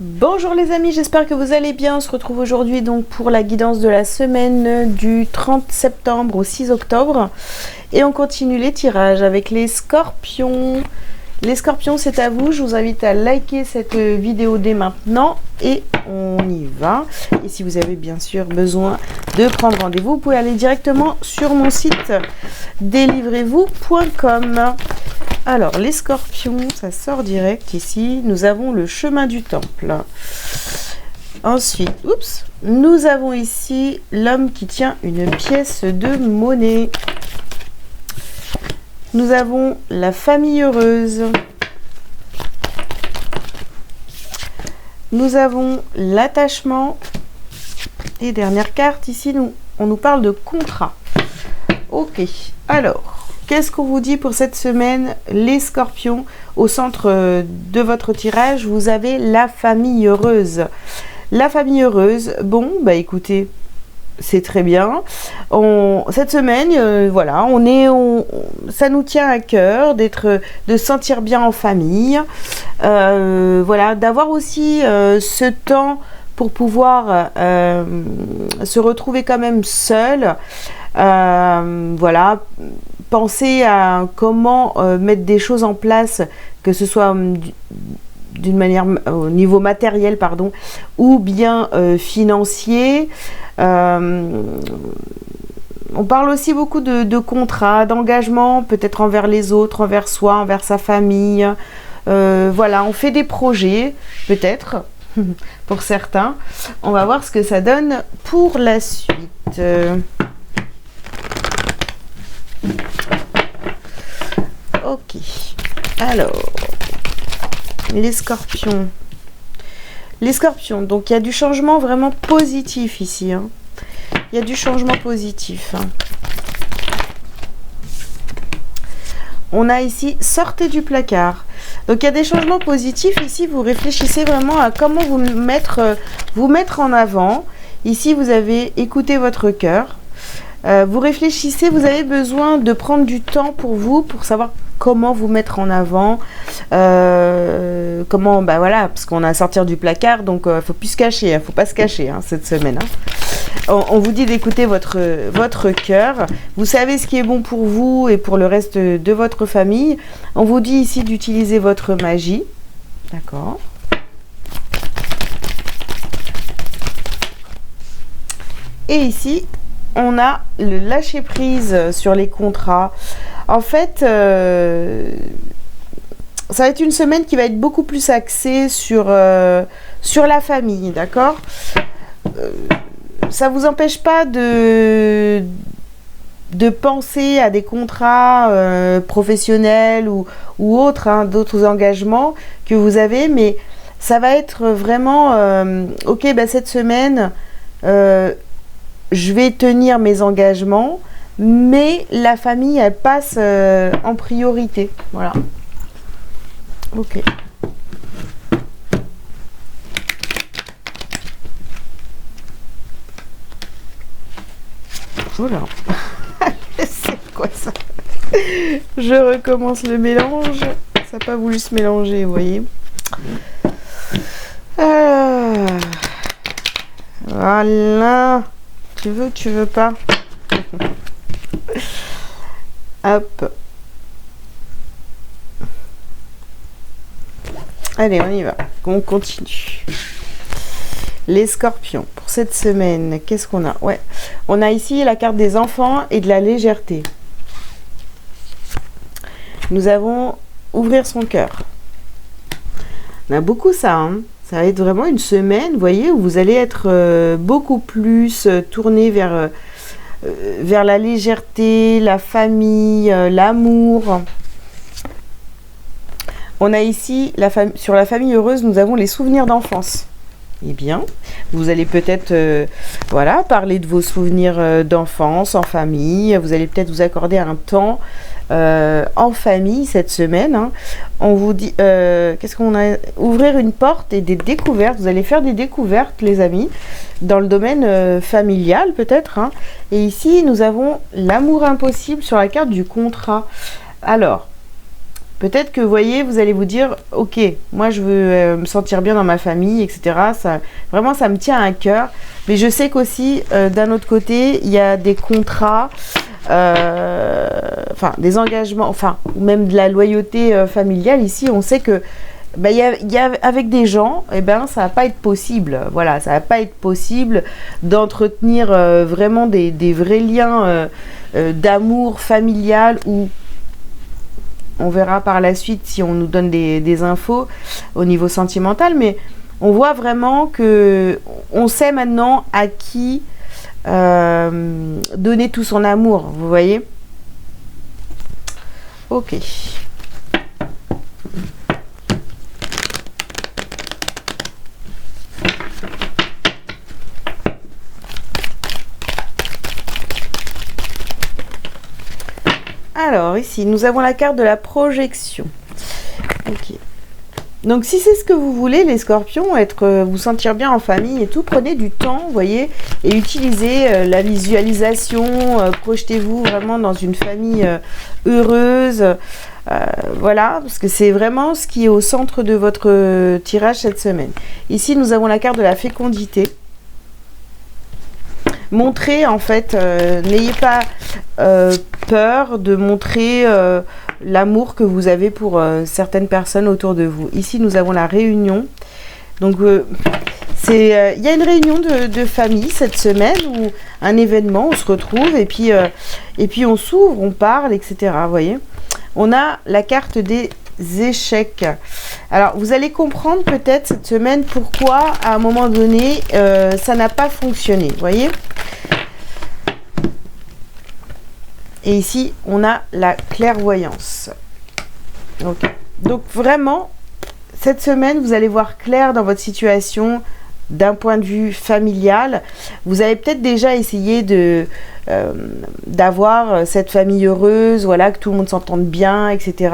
Bonjour les amis, j'espère que vous allez bien. On se retrouve aujourd'hui donc pour la guidance de la semaine du 30 septembre au 6 octobre. Et on continue les tirages avec les scorpions. Les scorpions, c'est à vous. Je vous invite à liker cette vidéo dès maintenant et on y va. Et si vous avez bien sûr besoin de prendre rendez-vous, vous pouvez aller directement sur mon site délivrez-vous.com. Alors, les scorpions, ça sort direct ici. Nous avons le chemin du temple. Ensuite, nous avons ici l'homme qui tient une pièce de monnaie. Nous avons la famille heureuse. Nous avons l'attachement. Et dernière carte, ici, on nous parle de contrat. Ok, alors... Qu'est-ce qu'on vous dit pour cette semaine, les scorpions? Au centre de votre tirage, vous avez la famille heureuse. La famille heureuse, bon, bah écoutez, c'est très bien. Cette semaine, voilà, ça nous tient à cœur de se sentir bien en famille. Voilà, d'avoir aussi ce temps pour pouvoir se retrouver quand même seul. Voilà, penser à comment mettre des choses en place, que ce soit d'une manière au niveau matériel, pardon, ou bien financier. On parle aussi beaucoup de contrats, d'engagement, peut-être envers les autres, envers soi, envers sa famille. Voilà, on fait des projets, peut-être, pour certains. On va voir ce que ça donne pour la suite. Ok, alors, les scorpions. Les scorpions, donc il y a du changement vraiment positif ici. Hein. Il y a du changement positif. Hein. On a ici, sortez du placard. Donc il y a des changements positifs. Ici, vous réfléchissez vraiment à comment vous mettre en avant. Ici, vous avez écouté votre cœur. Vous réfléchissez, vous avez besoin de prendre du temps pour vous, pour savoir comment vous mettre en avant, comment, bah voilà, parce qu'on a à sortir du placard, donc faut plus se cacher, faut pas se cacher cette semaine. On vous dit d'écouter votre cœur, vous savez ce qui est bon pour vous et pour le reste de votre famille. On vous dit ici d'utiliser votre magie, d'accord. Et ici, on a le lâcher prise sur les contrats. En fait, ça va être une semaine qui va être beaucoup plus axée sur la famille, d'accord? Ça ne vous empêche pas de penser à des contrats professionnels ou autres, d'autres engagements que vous avez, mais ça va être vraiment, ok, bah, cette semaine, je vais tenir mes engagements, mais la famille, elle passe en priorité. Voilà. Ok. Voilà. C'est quoi ça? Je recommence le mélange. Ça n'a pas voulu se mélanger, vous voyez. Voilà. Tu veux ou tu veux pas? Hop. Allez, on y va. On continue. Les scorpions, pour cette semaine, qu'est-ce qu'on a? Ouais, on a ici la carte des enfants et de la légèreté. Nous avons ouvrir son cœur. On a beaucoup ça, hein. Ça va être vraiment une semaine, vous voyez, où vous allez être beaucoup plus tourné vers la légèreté, la famille, l'amour. On a ici, sur la famille heureuse, nous avons les souvenirs d'enfance. Eh bien, vous allez peut-être voilà, parler de vos souvenirs d'enfance, en famille. Vous allez peut-être vous accorder un temps en famille cette semaine. Hein. On vous dit, qu'est-ce qu'on a? Ouvrir une porte et des découvertes. Vous allez faire des découvertes, les amis, dans le domaine familial peut-être. Hein. Et ici, nous avons l'amour impossible sur la carte du contrat. Alors, Peut-être que, vous voyez, vous allez vous dire, ok, moi je veux me sentir bien dans ma famille, etc. Ça, vraiment, ça me tient à cœur. Mais je sais qu'aussi, d'un autre côté, il y a des contrats, enfin, des engagements, enfin, ou même de la loyauté familiale. Ici, on sait que, ben, y a, avec des gens, eh ben, ça va pas être possible. Voilà, ça va pas être possible d'entretenir vraiment des vrais liens d'amour familial ou on verra par la suite si on nous donne des infos au niveau sentimental, mais on voit vraiment que on sait maintenant à qui donner tout son amour, vous voyez. Ok. Alors, ici, nous avons la carte de la projection. Ok. Donc, si c'est ce que vous voulez, les scorpions, vous sentir bien en famille et tout, prenez du temps, vous voyez, et utilisez la visualisation, projetez-vous vraiment dans une famille heureuse, voilà, parce que c'est vraiment ce qui est au centre de votre tirage cette semaine. Ici, nous avons la carte de la fécondité. Montrez, en fait, n'ayez pas peur de montrer l'amour que vous avez pour certaines personnes autour de vous. Ici, nous avons la réunion. Donc, il y a une réunion de famille cette semaine, ou un événement, on se retrouve, et puis on s'ouvre, on parle, etc. Vous voyez, on a la carte des échecs. Alors, vous allez comprendre peut-être cette semaine pourquoi, à un moment donné, ça n'a pas fonctionné. Vous voyez. Et ici, on a la clairvoyance. Donc vraiment, cette semaine, vous allez voir clair dans votre situation d'un point de vue familial. Vous avez peut-être déjà essayé d'avoir cette famille heureuse, voilà, que tout le monde s'entende bien, etc.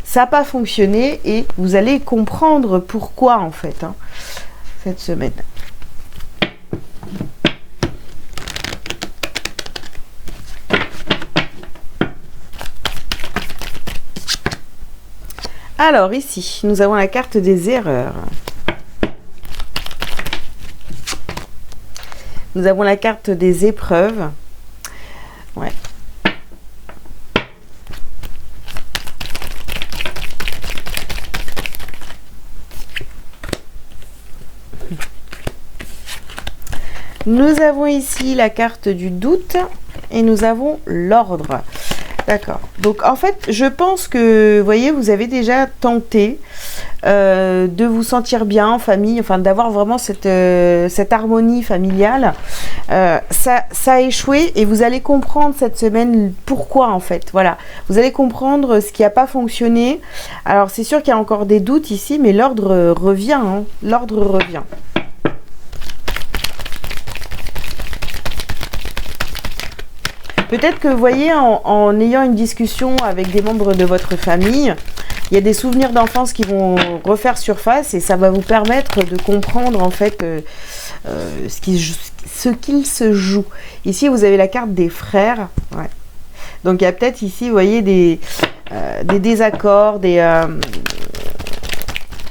Ça n'a pas fonctionné et vous allez comprendre pourquoi, en fait, hein, cette semaine. Alors ici, nous avons la carte des erreurs. Nous avons la carte des épreuves. Ouais. Nous avons ici la carte du doute et nous avons l'ordre. D'accord. Donc, en fait, je pense que, vous voyez, vous avez déjà tenté de vous sentir bien en famille, enfin, d'avoir vraiment cette harmonie familiale. Ça a échoué et vous allez comprendre cette semaine pourquoi, en fait. Voilà. Vous allez comprendre ce qui n'a pas fonctionné. Alors, c'est sûr qu'il y a encore des doutes ici, mais l'ordre revient. Hein. L'ordre revient. Peut-être que vous voyez, en ayant une discussion avec des membres de votre famille, il y a des souvenirs d'enfance qui vont refaire surface et ça va vous permettre de comprendre en fait ce qu'il se joue. Ici, vous avez la carte des frères. Ouais. Donc, il y a peut-être ici, vous voyez, des désaccords,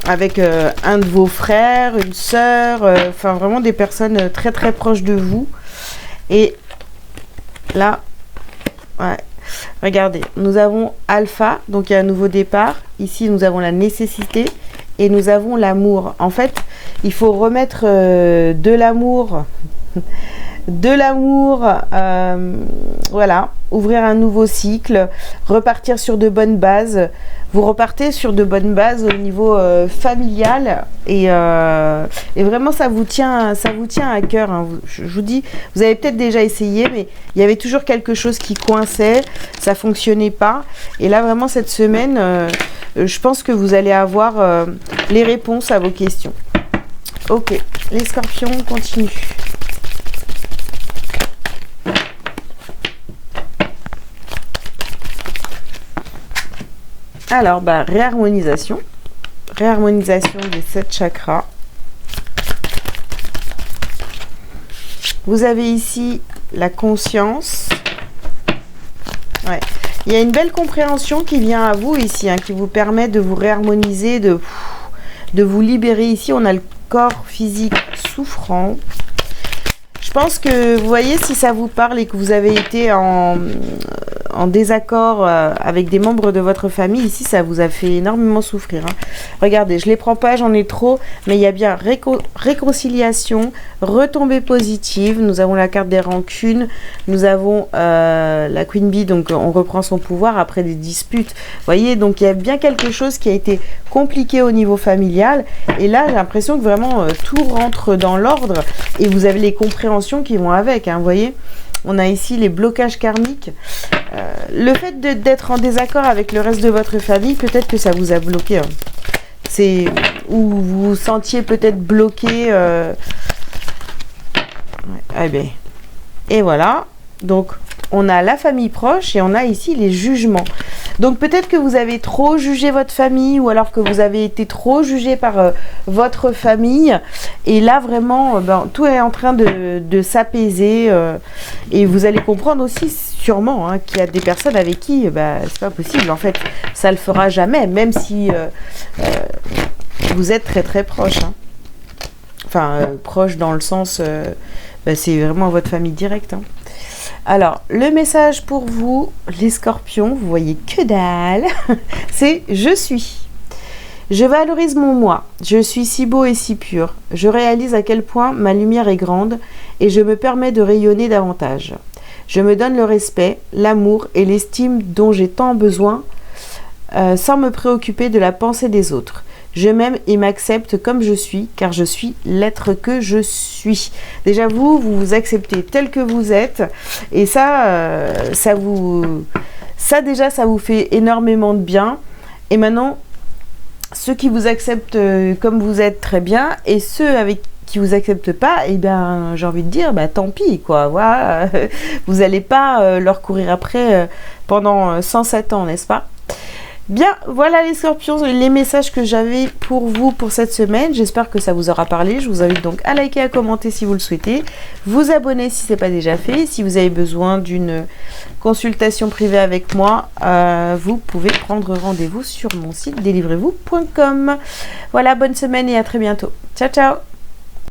avec un de vos frères, une sœur, enfin vraiment des personnes très très proches de vous. Et là, ouais, regardez, nous avons Alpha, donc il y a un nouveau départ. Ici, nous avons la nécessité et nous avons l'amour. En fait, il faut remettre de l'amour, voilà, ouvrir un nouveau cycle, repartir sur de bonnes bases. Vous repartez sur de bonnes bases au niveau familial et vraiment ça vous tient à cœur. Hein. Je vous dis, vous avez peut-être déjà essayé, mais il y avait toujours quelque chose qui coinçait, ça fonctionnait pas. Et là vraiment cette semaine, je pense que vous allez avoir les réponses à vos questions. Ok, les scorpions, on continue. Alors, réharmonisation des 7 chakras. Vous avez ici la conscience. Ouais. Il y a une belle compréhension qui vient à vous ici, hein, qui vous permet de vous réharmoniser, de vous libérer. Ici, on a le corps physique souffrant. Je pense que vous voyez, si ça vous parle et que vous avez été en désaccord avec des membres de votre famille, ici, ça vous a fait énormément souffrir. Hein. Regardez, je ne les prends pas, j'en ai trop, mais il y a bien réconciliation, retombée positive. Nous avons la carte des rancunes, nous avons la Queen Bee, donc on reprend son pouvoir après des disputes. Vous voyez, donc il y a bien quelque chose qui a été compliqué au niveau familial. Et là, j'ai l'impression que vraiment tout rentre dans l'ordre et vous avez les compréhensions qui vont avec, hein, vous voyez. On a ici les blocages karmiques. Le fait d'être en désaccord avec le reste de votre famille, peut-être que ça vous a bloqué. Hein. C'est où vous vous sentiez peut-être bloqué. Eh bien. Et voilà. Donc, on a la famille proche et on a ici les jugements. Donc, peut-être que vous avez trop jugé votre famille ou alors que vous avez été trop jugé par votre famille. Et là, vraiment, tout est en train de s'apaiser. Et vous allez comprendre aussi, sûrement, hein, qu'il y a des personnes avec qui c'est pas possible. En fait, ça le fera jamais, même si vous êtes très très proche. Hein. Enfin, proche dans le sens, c'est vraiment votre famille directe. Hein. Alors, le message pour vous, les scorpions, vous voyez que dalle, c'est « Je suis ». Je valorise mon moi, je suis si beau et si pur, je réalise à quel point ma lumière est grande et je me permets de rayonner davantage. Je me donne le respect, l'amour et l'estime dont j'ai tant besoin sans me préoccuper de la pensée des autres. Je m'aime et m'accepte comme je suis, car je suis l'être que je suis. Déjà, vous vous acceptez tel que vous êtes. Et ça, ça vous fait énormément de bien. Et maintenant, ceux qui vous acceptent comme vous êtes, très bien. Et ceux avec qui vous acceptent pas, j'ai envie de dire, tant pis, quoi. Voilà. Vous n'allez pas leur courir après pendant 107 ans, n'est-ce pas ? Bien, voilà les scorpions, les messages que j'avais pour vous pour cette semaine. J'espère que ça vous aura parlé. Je vous invite donc à liker, à commenter si vous le souhaitez. Vous abonner si ce n'est pas déjà fait. Si vous avez besoin d'une consultation privée avec moi, vous pouvez prendre rendez-vous sur mon site délivrez-vous.com. Voilà, bonne semaine et à très bientôt. Ciao, ciao!